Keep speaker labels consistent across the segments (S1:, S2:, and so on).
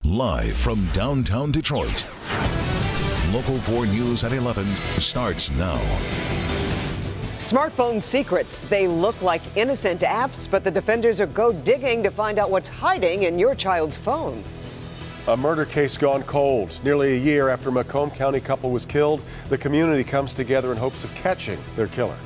S1: Live from downtown Detroit, Local 4 News at 11 starts now.
S2: Smartphone secrets. They look like innocent apps, but the defenders are go digging to find out what's hiding in your child's phone.
S3: A murder case gone cold. Nearly a year after a Macomb County couple was killed, the community comes together in hopes of catching their killer.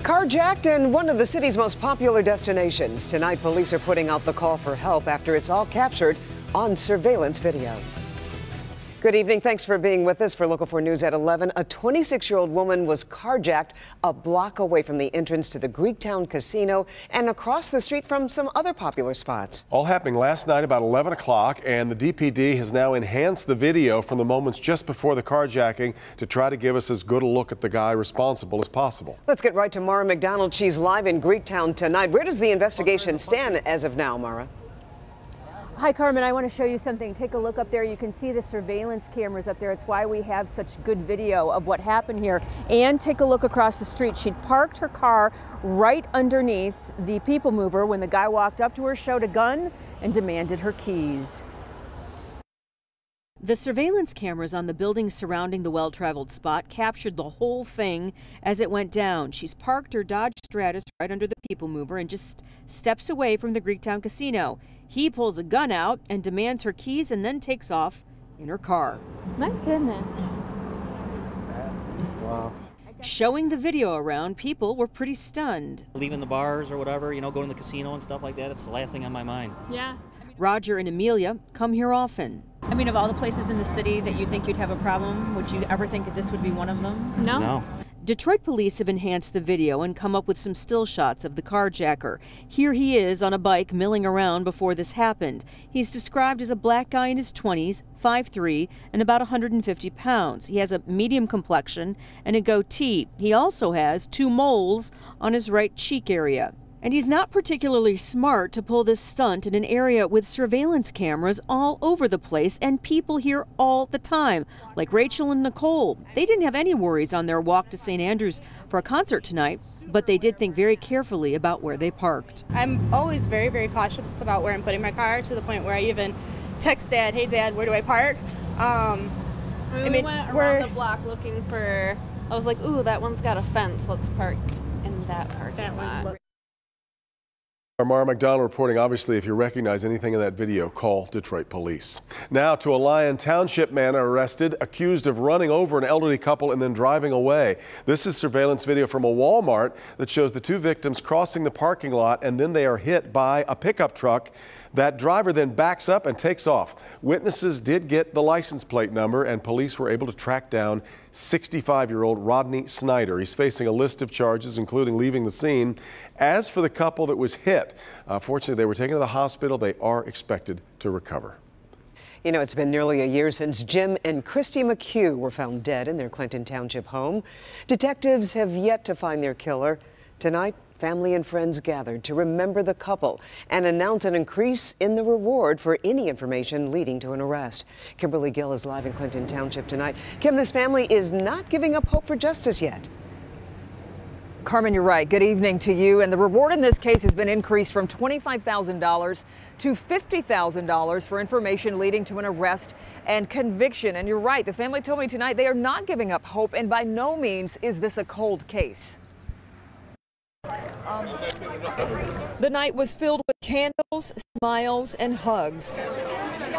S2: Carjacked in one of the city's most popular destinations. Tonight, police are putting out the call for help after it's all captured on surveillance video. Good evening. Thanks for being with us for Local 4 News at 11. A 26-year-old woman was carjacked a block away from the entrance to the Greektown Casino and across the street from some other popular spots.
S3: All happening last night about 11 o'clock, and the DPD has now enhanced the video from the moments just before the carjacking to try to give us as good a look at the guy responsible as possible.
S2: Let's get right to Mara McDonald. She's live in Greektown tonight. Where does the investigation stand as of now, Mara?
S4: Hi, Carmen. I want to show you something. Take a look up there. You can see the surveillance cameras up there. It's why we have such good video of what happened here. And take a look across the street. She'd parked her car right underneath the people mover when the guy walked up to her, showed a gun, and demanded her keys. The surveillance cameras on the buildings surrounding the well-traveled spot captured the whole thing as it went down. She's parked her Dodge Stratus right under the people mover and just steps away from the Greektown Casino. He pulls a gun out and demands her keys and then takes off in her car.
S5: My goodness.
S3: Wow.
S4: Showing the video around, people were pretty stunned.
S6: Leaving the bars or whatever, you know, going to the casino and stuff like that, it's the last thing on my mind.
S5: Yeah.
S4: Roger and Amelia come here often.
S5: I mean, of all the places in the city that you think you'd have a problem, would you ever think that this would be one of them? No.
S6: No.
S4: Detroit police have enhanced the video and come up with some still shots of the carjacker. Here he is on a bike milling around before this happened. He's described as a black guy in his 20s, 5'3", and about 150 pounds. He has a medium complexion and a goatee. He also has 2 moles on his right cheek area. And he's not particularly smart to pull this stunt in an area with surveillance cameras all over the place and people here all the time, like Rachel and Nicole. They didn't have any worries on their walk to St. Andrews for a concert tonight, but they did think very carefully about where they parked.
S7: I'm always very, very cautious about where I'm putting my car, to the point where I even text Dad, hey Dad, where do I park?
S5: We went around the block looking for, I was like, ooh, that one's got a fence, let's park in that parking lot.
S3: Mara McDonald reporting. Obviously, if you recognize anything in that video, call Detroit police. Now to a Lyon Township man arrested, accused of running over an elderly couple and then driving away. This is surveillance video from a Walmart that shows the 2 victims crossing the parking lot, and then they are hit by a pickup truck. That driver then backs up and takes off. Witnesses did get the license plate number, and police were able to track down 65-year-old Rodney Snyder. He's facing a list of charges, including leaving the scene. As for the couple that was hit, fortunately, they were taken to the hospital. They are expected to recover.
S2: You know, it's been nearly a year since Jim and Christy McHugh were found dead in their Clinton Township home. Detectives have yet to find their killer. Tonight, family and friends gathered to remember the couple and announce an increase in the reward for any information leading to an arrest. Kimberly Gill is live in Clinton Township tonight. Kim, this family is not giving up hope for justice yet.
S8: Carmen, you're right. Good evening to you. And the reward in this case has been increased from $25,000 to $50,000 for information leading to an arrest and conviction. And you're right. The family told me tonight they are not giving up hope, and by no means is this a cold case. The night was filled with candles, smiles, and hugs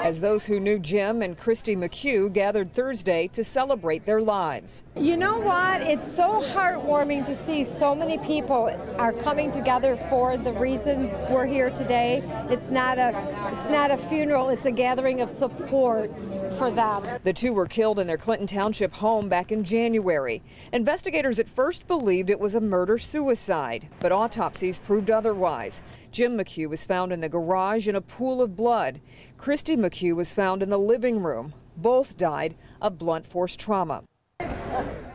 S8: as those who knew Jim and Christy McHugh gathered Thursday to celebrate their lives.
S9: You know what? It's so heartwarming to see so many people are coming together for the reason we're here today. It's not a funeral, it's a gathering of support for them.
S8: The 2 were killed in their Clinton Township home back in January. Investigators at first believed it was a murder-suicide, but autopsies proved otherwise. Jim McHugh was found in the garage in a pool of blood. Christy McHugh was found in the living room. Both died of blunt force trauma.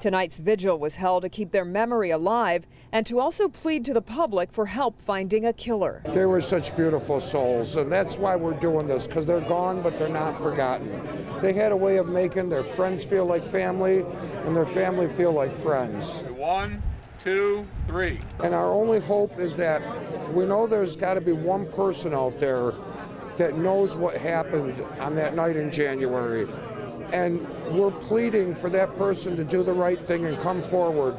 S8: Tonight's vigil was held to keep their memory alive and to also plead to the public for help finding a killer.
S10: They were such beautiful souls, and that's why we're doing this, because they're gone, but they're not forgotten. They had a way of making their friends feel like family and their family feel like friends.
S11: 1, 2, 3.
S10: And our only hope is that we know there's got to be one person out there that knows what happened on that night in January. And we're pleading for that person to do the right thing and come forward.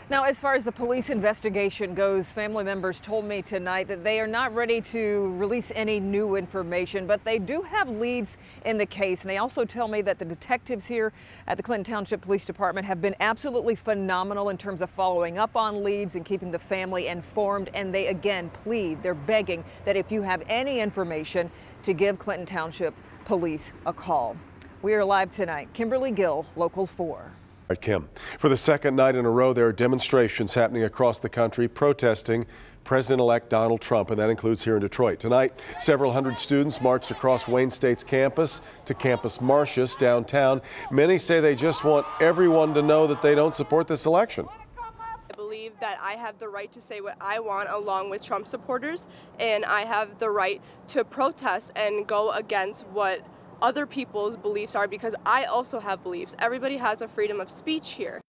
S8: Now, as far as the police investigation goes, family members told me tonight that they are not ready to release any new information, but they do have leads in the case. And they also tell me that the detectives here at the Clinton Township Police Department have been absolutely phenomenal in terms of following up on leads and keeping the family informed. And they again plead, they're begging that if you have any information, to give Clinton Township Police a call. We are live tonight. Kimberly Gill, Local 4.
S3: All right, Kim. For the second night in a row, there are demonstrations happening across the country protesting President-elect Donald Trump, and that includes here in Detroit. Tonight, several hundred students marched across Wayne State's campus to Campus Martius downtown. Many say they just want everyone to know that they don't support this election.
S12: I believe that I have the right to say what I want along with Trump supporters, and I have the right to protest and go against what other people's beliefs are, because I also have beliefs. Everybody has a freedom of speech here.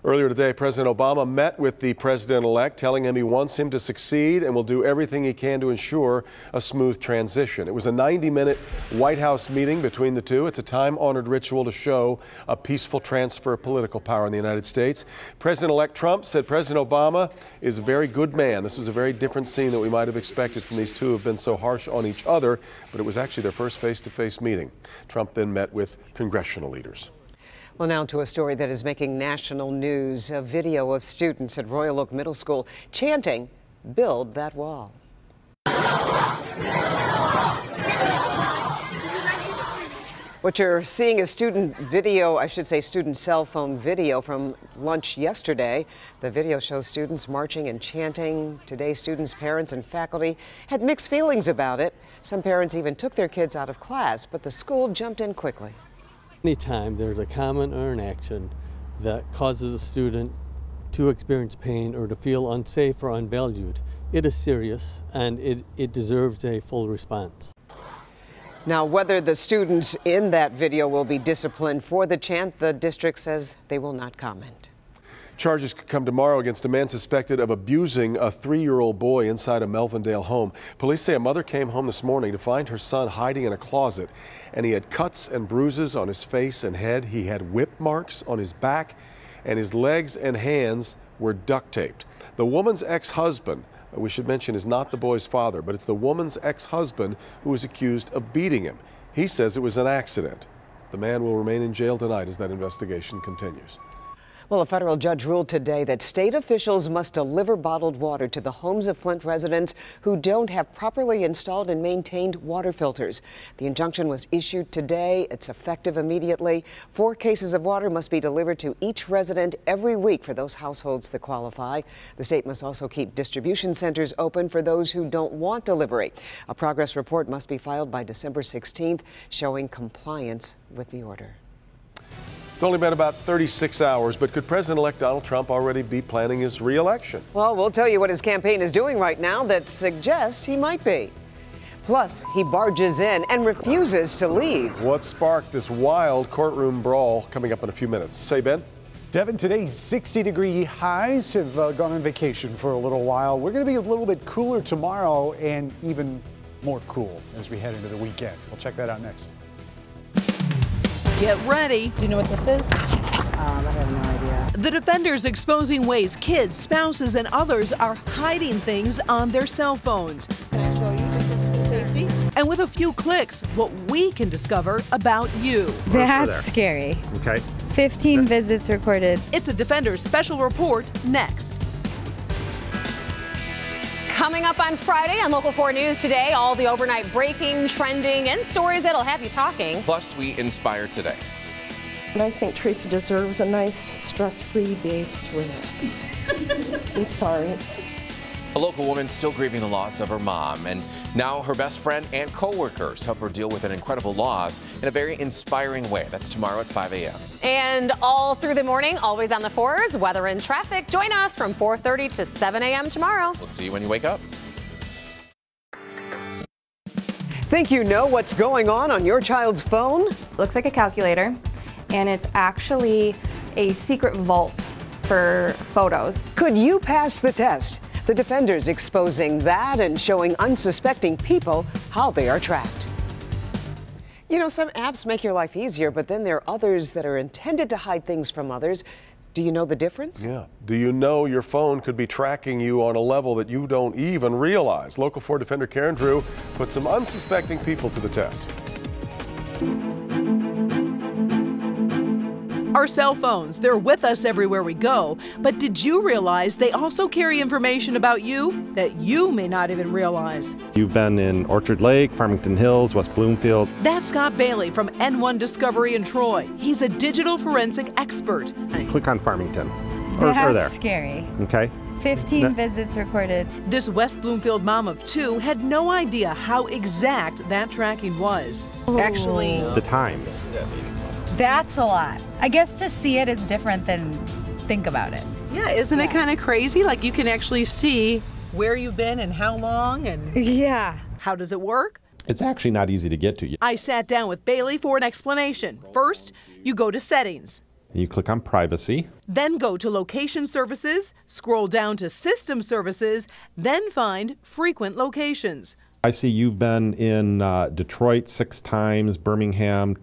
S3: Earlier today, President Obama met with the president-elect, telling him he wants him to succeed and will do everything he can to ensure a smooth transition. It was a 90-minute White House meeting between the two. It's a time-honored ritual to show a peaceful transfer of political power in the United States. President-elect Trump said President Obama is a very good man. This was a very different scene that we might have expected from these two who have been so harsh on each other, but it was actually their first face-to-face meeting. Trump then met with congressional leaders.
S2: Well, now to a story that is making national news. A video of students at Royal Oak Middle School chanting, "Build that wall." What you're seeing is student video, I should say student cell phone video from lunch yesterday. The video shows students marching and chanting. Today, students, parents, and faculty had mixed feelings about it. Some parents even took their kids out of class, but the school jumped in quickly.
S13: Anytime there's a comment or an action that causes a student to experience pain or to feel unsafe or unvalued, it is serious and it deserves a full response.
S2: Now, whether the students in that video will be disciplined for the chant, the district says they will not comment.
S3: Charges could come tomorrow against a man suspected of abusing a 3-year-old boy inside a Melvindale home. Police say a mother came home this morning to find her son hiding in a closet, and he had cuts and bruises on his face and head. He had whip marks on his back, and his legs and hands were duct taped. The woman's ex-husband, we should mention, is not the boy's father, but it's the woman's ex-husband who is accused of beating him. He says it was an accident. The man will remain in jail tonight as that investigation continues.
S2: Well, a federal judge ruled today that state officials must deliver bottled water to the homes of Flint residents who don't have properly installed and maintained water filters. The injunction was issued today. It's effective immediately. 4 cases of water must be delivered to each resident every week for those households that qualify. The state must also keep distribution centers open for those who don't want delivery. A progress report must be filed by December 16th showing compliance with the order.
S3: It's only been about 36 hours, but could President-elect Donald Trump already be planning his re-election?
S2: Well, we'll tell you what his campaign is doing right now that suggests he might be. Plus, he barges in and refuses to leave.
S3: What sparked this wild courtroom brawl? Coming up in a few minutes. Say, Ben?
S14: Devin, today's 60-degree highs have gone on vacation for a little while. We're going to be a little bit cooler tomorrow and even more cool as we head into the weekend. We'll check that out next.
S15: Get ready.
S16: Do you know what this is? I have no idea.
S15: The Defenders exposing ways kids, spouses, and others are hiding things on their cell phones.
S16: Can I show you just for safety?
S15: And with a few clicks, what we can discover about you.
S17: That's scary.
S3: Okay.
S17: 15 visits recorded.
S15: It's a Defenders special report next.
S18: Coming up on Friday on Local 4 News today, all the overnight breaking, trending, and stories that'll have you talking.
S19: Plus, we inspire today.
S20: And I think Tracy deserves a nice, stress-free day to relax. I'm sorry.
S19: A local woman still grieving the loss of her mom, and now her best friend and co-workers help her deal with an incredible loss in a very inspiring way. That's tomorrow at 5 a.m.
S18: And all through the morning, always on the 4s, weather and traffic. Join us from 4:30 to 7 a.m. tomorrow.
S19: We'll see you when you wake up.
S2: Think you know what's going on your child's phone?
S21: Looks like a calculator, and it's actually a secret vault for photos.
S2: Could you pass the test? The Defenders exposing that and showing unsuspecting people how they are tracked. You know, some apps make your life easier, but then there are others that are intended to hide things from others. Do you know the difference?
S3: Yeah. Do you know your phone could be tracking you on a level that you don't even realize? Local 4 Defender Karen Drew put some unsuspecting people to the test.
S15: Our cell phones, they're with us everywhere we go. But did you realize they also carry information about you that you may not even realize?
S1: You've been in Orchard Lake, Farmington Hills, West Bloomfield.
S15: That's Scott Bailey from N1 Discovery in Troy. He's a digital forensic expert.
S1: Click on Farmington or there.
S17: That's scary.
S1: Okay.
S17: 15 visits recorded.
S15: This West Bloomfield mom of 2 had no idea how exact that tracking was. Actually,
S1: The times.
S17: That's a lot. I guess to see it is different than think about it.
S15: yeah, isn't it kind of crazy? Like you can actually see where you've been and how long and
S17: Yeah.
S15: how does it work?
S1: It's actually not easy to get to.
S15: I sat down with Bailey for an explanation. First, you go to settings.
S1: You click on privacy.
S15: Then go to location services, scroll down to system services, then find frequent locations.
S1: I see you've been in Detroit 6 times, Birmingham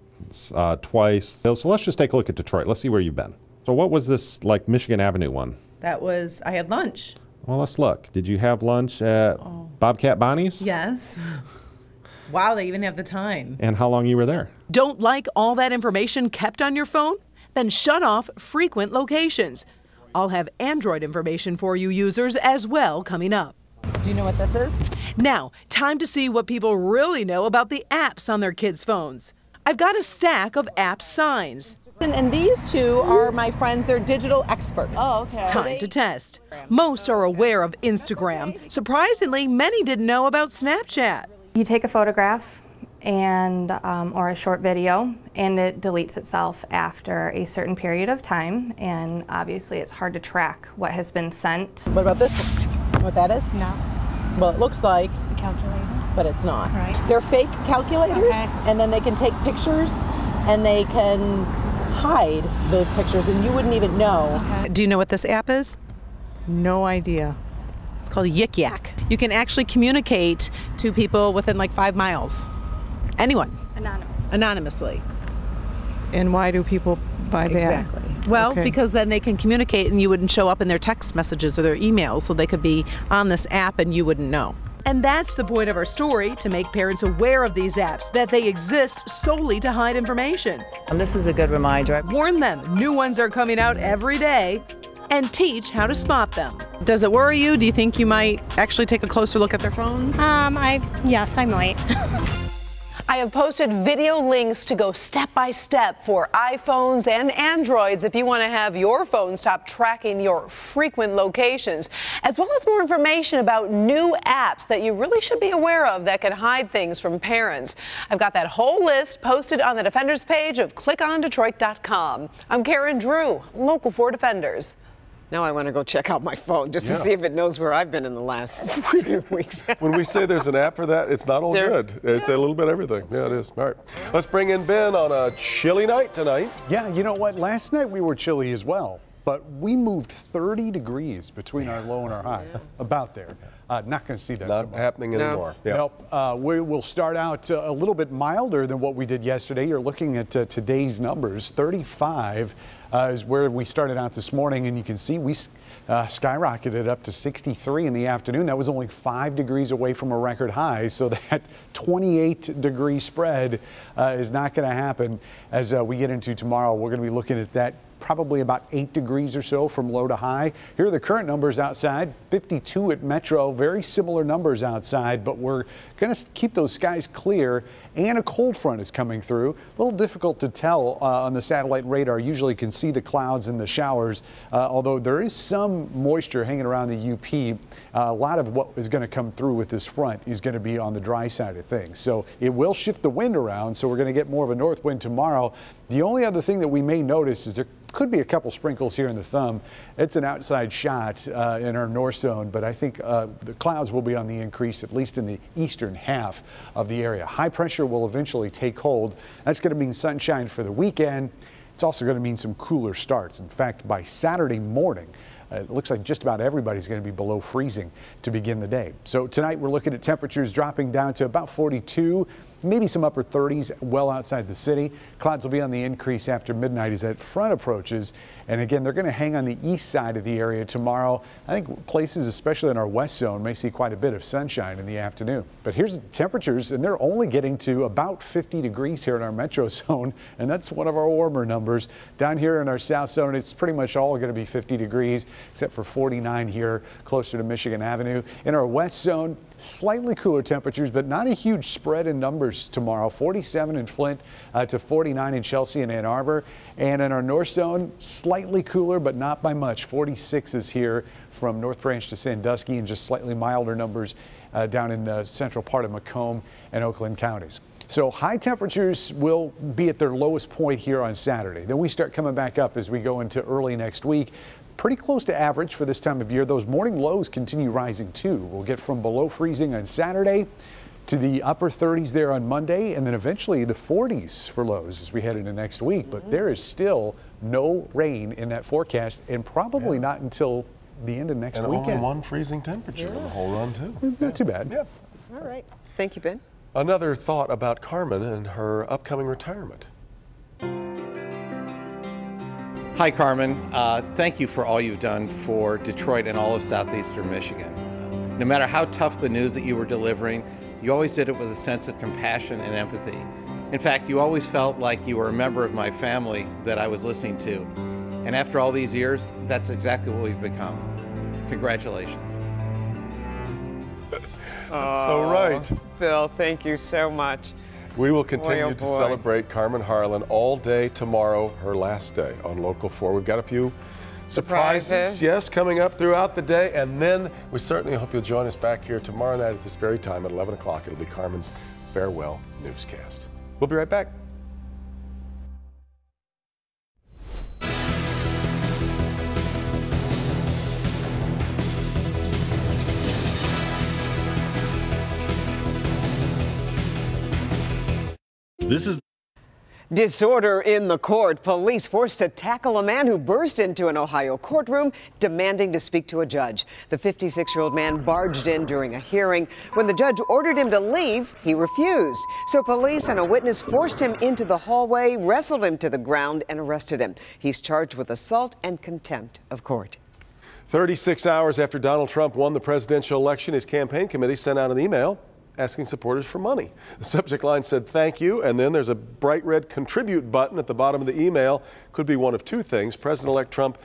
S1: twice. So let's just take a look at Detroit. Let's see where you've been. So what was this like Michigan Avenue one?
S22: That was, I had lunch.
S1: Well, let's look. Did you have lunch at Bobcat Bonnie's?
S22: Yes. Wow, they even have the time.
S1: And how long you were there?
S15: Don't like all that information kept on your phone? Then shut off frequent locations. I'll have Android information for you users as well coming up.
S22: Do you know what this is?
S15: Now, time to see what people really know about the apps on their kids' phones. I've got a stack of app signs.
S22: And these two are my friends. They're digital experts. Oh, okay.
S15: Time to test. Most are aware of Instagram. Surprisingly, many didn't know about Snapchat.
S21: You take a photograph and or a short video, and it deletes itself after a certain period of time, and obviously it's hard to track what has been sent.
S22: What about this one? What that is? No. Well, it looks like
S17: A calculator.
S22: but it's not.
S17: Right.
S22: They're fake calculators,
S17: Okay.
S22: and then they can take pictures and they can hide those pictures and you wouldn't even know.
S17: Okay.
S15: Do you know what this app is?
S22: No idea.
S15: It's called Yik Yak. You can actually communicate to people within like 5 miles. Anyone. Anonymously.
S22: And why do people buy that?
S15: Exactly. Well,
S22: Okay.
S15: because then they can communicate and you wouldn't show up in their text messages or their emails, so they could be on this app and you wouldn't know. And that's the point of our story, to make parents aware of these apps, that they exist solely to hide information.
S16: And this is a good reminder.
S15: Warn them, new ones are coming out every day, and teach how to spot them. Does it worry you? Do you think you might actually take a closer look at their phones?
S23: Yes, I might.
S15: I have posted video links to go step by step for iPhones and Androids if you want to have your phone stop tracking your frequent locations, as well as more information about new apps that you really should be aware of that can hide things from parents. I've got that whole list posted on the Defenders page of clickondetroit.com. I'm Karen Drew, Local 4 Defenders. Now I want to go check out my phone just to see if it knows where I've been in the last few weeks.
S3: When we say there's an app for that, it's not all good. It's a little bit everything. Yeah, it is. All right. Let's bring in Ben on a chilly night tonight.
S14: Yeah, you know what? Last night we were chilly as well, but we moved 30 degrees between our low and our high. About there. Not going to see that
S3: Not
S14: tomorrow.
S3: happening anymore. Yeah.
S14: Nope. We will start out a little bit milder than what we did yesterday. You're looking at today's numbers. 35 is where we started out this morning, and you can see we skyrocketed up to 63 in the afternoon. That was only 5 degrees away from a record high, so that 28-degree spread is not going to happen. As we get into tomorrow, we're going to be looking at that probably about 8 degrees or so from low to high. Here are the current numbers outside. 52 at Metro, very similar numbers outside, but we're going to keep those skies clear, and a cold front is coming through. A little difficult to tell on the satellite radar. Usually can see the clouds and the showers, although there is some moisture hanging around the UP. A lot of what is going to come through with this front is going to be on the dry side of things. So it will shift the wind around, so we're going to get more of a north wind tomorrow. The only other thing that we may notice is there could be a couple sprinkles here in the thumb. It's an outside shot in our north zone, but I think the clouds will be on the increase, at least in the eastern half of the area. High pressure will eventually take hold. That's going to mean sunshine for the weekend. It's also going to mean some cooler starts. In fact, by Saturday morning, It looks like just about everybody's going to be below freezing to begin the day. So tonight we're looking at temperatures dropping down to about 42, maybe some upper 30s well outside the city. Clouds will be on the increase after midnight as that front approaches. And again, they're going to hang on the east side of the area tomorrow. I think places, especially in our west zone, may see quite a bit of sunshine in the afternoon. But here's the temperatures, and they're only getting to about 50 degrees here in our metro zone, and that's one of our warmer numbers. Down here in our south zone, it's pretty much all going to be 50 degrees, except for 49 here closer to Michigan Avenue. In our west zone, slightly cooler temperatures, but not a huge spread in numbers tomorrow. 47 in Flint to 49 in Chelsea and Ann Arbor. And in our north zone, slightly cooler, but not by much. 46 is here from North Branch to Sandusky, and just slightly milder numbers down in the central part of Macomb and Oakland counties. So high temperatures will be at their lowest point here on Saturday. Then we start coming back up as we go into early next week. Pretty close to average for this time of year. Those morning lows continue rising too. We'll get from below freezing on Saturday to the upper 30s there on Monday, and then eventually the 40s for lows as we head into next week. But there is still no rain in that forecast, and probably not until the end of next weekend.
S3: Only one freezing temperature in the whole run too.
S14: Not too bad.
S3: Yeah.
S2: All right. Thank you, Ben.
S3: Another thought about Carmen and her upcoming retirement.
S4: Hi, Carmen. Thank you for all you've done for Detroit and all of southeastern Michigan. No matter how tough the news that you were delivering, you always did it with a sense of compassion and empathy. In fact, you always felt like you were a member of my family that I was listening to. And after all these years, that's exactly what we've become. Congratulations.
S3: That's so right.
S2: Phil, thank you so much.
S3: We will continue
S2: Boy, oh
S3: to
S2: boy.
S3: celebrate Carmen Harlan all day tomorrow, her last day on Local 4. We've got a few surprises, yes, coming up throughout the day. And then we certainly hope you'll join us back here tomorrow night at this very time at 11 o'clock. It'll be Carmen's farewell newscast. We'll be right back.
S2: This is disorder in the court. Police forced to tackle a man who burst into an Ohio courtroom demanding to speak to a judge. The 56-year-old man barged in during a hearing. When the judge ordered him to leave, he refused. So police and a witness forced him into the hallway, wrestled him to the ground, and arrested him. He's charged with assault and contempt of court.
S3: 36 hours after Donald Trump won the presidential election, his campaign committee sent out an email asking supporters for money. The subject line said, "Thank you," and then there's a bright red contribute button at the bottom of the email. Could be one of two things. President-elect Trump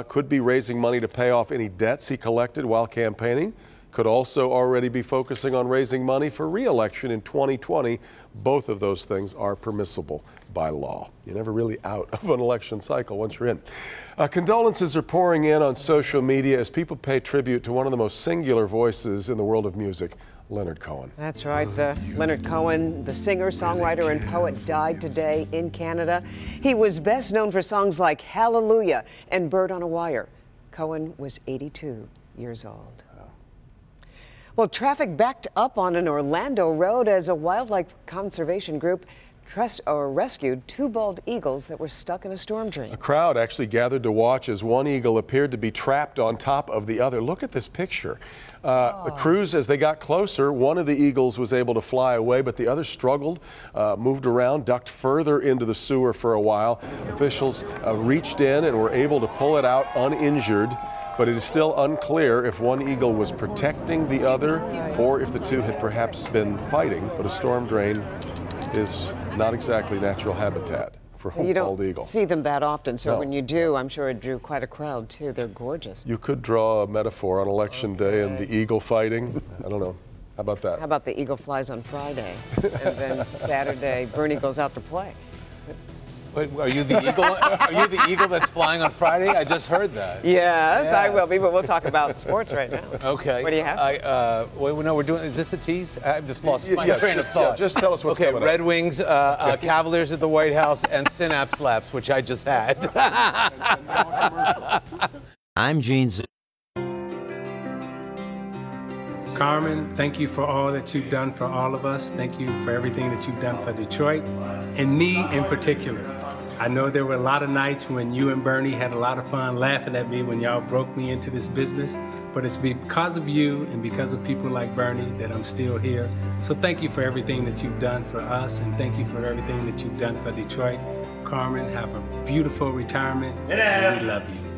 S3: could be raising money to pay off any debts he collected while campaigning. Could also already be focusing on raising money for re-election in 2020. Both of those things are permissible by law. You're never really out of an election cycle once you're in. Condolences are pouring in on social media as people pay tribute to one of the most singular voices in the world of music, Leonard Cohen.
S2: That's right. Leonard Cohen, the singer, songwriter, and poet, died today in Canada. He was best known for songs like Hallelujah and Bird on a Wire. Cohen was 82 years old. Well, traffic backed up on an Orlando road as a wildlife conservation group rescued two bald eagles that were stuck in a storm drain.
S3: A crowd actually gathered to watch as one eagle appeared to be trapped on top of the other. Look at this picture. The crews, as they got closer, one of the eagles was able to fly away, but the other struggled, moved around, ducked further into the sewer for a while. Officials reached in and were able to pull it out uninjured, but it is still unclear if one eagle was protecting the other or if the two had perhaps been fighting. But a storm drain is not exactly natural habitat for a bald eagle.
S2: You don't see them that often, so when you do, I'm sure it drew quite a crowd too. They're gorgeous.
S3: You could draw a metaphor on Election Day and the eagle fighting. I don't know. How about that?
S2: How about the eagle flies on Friday, and then Saturday, Bernie goes out to play.
S6: Wait, are you the eagle? Are you the eagle that's flying on Friday? I just heard that.
S2: Yes, I will be, but we'll talk about sports right now.
S6: Okay.
S2: What do you have?
S6: Wait, no, we're doing. Is this the tease? I've just lost my train of thought.
S3: Yeah, just tell us what's coming up.
S6: Red Wings, Cavaliers at the White House, and Synapse Labs, which I just had.
S7: I'm Gene.
S24: Carmen, thank you for all that you've done for all of us. Thank you for everything that you've done for Detroit, and me in particular. I know there were a lot of nights when you and Bernie had a lot of fun laughing at me when y'all broke me into this business, but it's because of you and because of people like Bernie that I'm still here. So thank you for everything that you've done for us, and thank you for everything that you've done for Detroit. Carmen, have a beautiful retirement, and we love you.